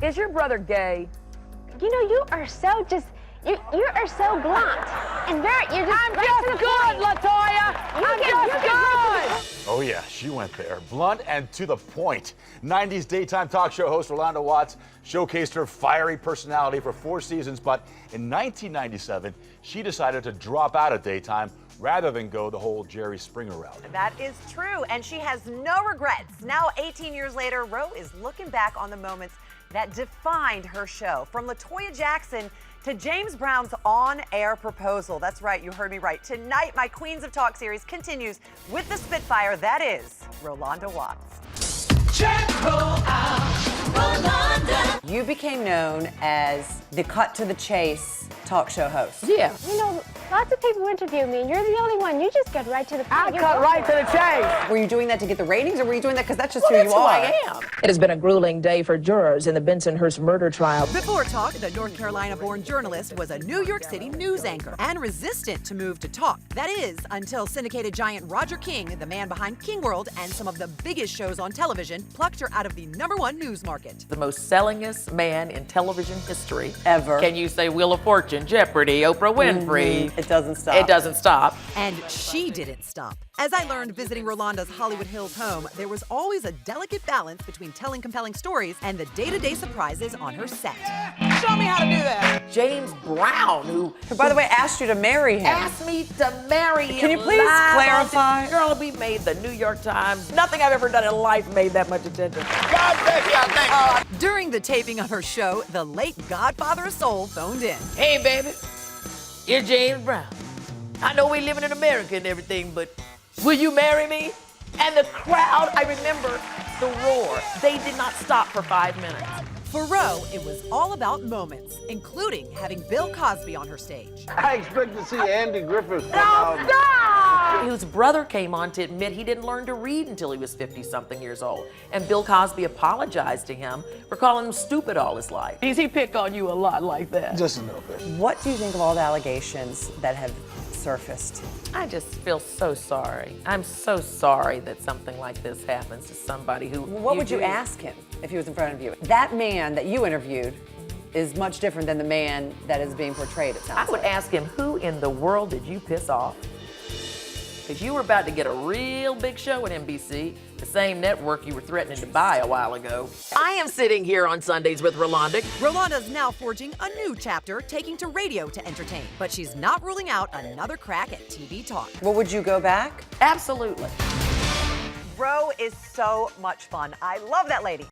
Is your brother gay? You know, you are so just, you are so blunt. And you're just I'm just good, LaToya! I'm just good! Oh yeah, she went there. Blunt and to the point. 90s daytime talk show host Rolonda Watts showcased her fiery personality for 4 seasons, but in 1997, she decided to drop out of daytime rather than go the whole Jerry Springer route. That is true, and she has no regrets. Now, 18 years later, Ro is looking back on the moments that defined her show. From LaToya Jackson to James Brown's on-air proposal. That's right, you heard me right. Tonight, my Queens of Talk series continues with the Spitfire that is Rolonda Watts. Check roll out, Rolonda. You became known as the cut to the chase talk show host. Yeah. You know, lots of people interview me, and you're the only one. You just get right to the point. I cut right to the chase. Were you doing that to get the ratings, or were you doing that because that's just who That's you who are? I am. It has been a grueling day for jurors in the Bensonhurst murder trial. Before Talk, the North Carolina-born journalist was a New York City news anchor and resistant to move to Talk. That is, until syndicated giant Roger King, the man behind King World and some of the biggest shows on television, plucked her out of the #1 news market. The most sellingest man in television history. Ever. Can you say Wheel of Fortune, Jeopardy, Oprah Winfrey? It doesn't stop. It doesn't stop. And she didn't stop. As I learned visiting Rolonda's Hollywood Hills home, there was always a delicate balance between telling compelling stories and the day-to-day surprises on her set. Show me how to do that. James Brown, who By the way, asked you to marry him. asked me to marry him. Can you please live on clarify? TV. Girl, we made the New York Times. Nothing I've ever done in life made that much attention. God bless you, thank you. During the taping of her show, the late Godfather of Soul phoned in. Hey, baby, you're James Brown. I know we living in America and everything, but will you marry me? And the crowd, I remember the roar. They did not stop for 5 minutes. For Ro, it was all about moments, including having Bill Cosby on her stage. I expect to see Andy Griffith come Don't out. stop! Whose brother came on to admit he didn't learn to read until he was 50-something years old. And Bill Cosby apologized to him for calling him stupid all his life. Does he pick on you a lot like that? Just a little bit. What do you think of all the allegations that have surfaced? I just feel so sorry. I'm so sorry that something like this happens to somebody who... What would you ask him if he was in front of you? That man that you interviewed is much different than the man that is being portrayed, it sounds I would like. ask him, who in the world did you piss off? Because you were about to get a real big show at NBC, the same network you were threatening to buy a while ago. I am sitting here on Sundays with Rolonda. Rolonda's now forging a new chapter, taking to radio to entertain. But she's not ruling out another crack at TV talk. Well, would you go back? Absolutely. Ro is so much fun. I love that lady.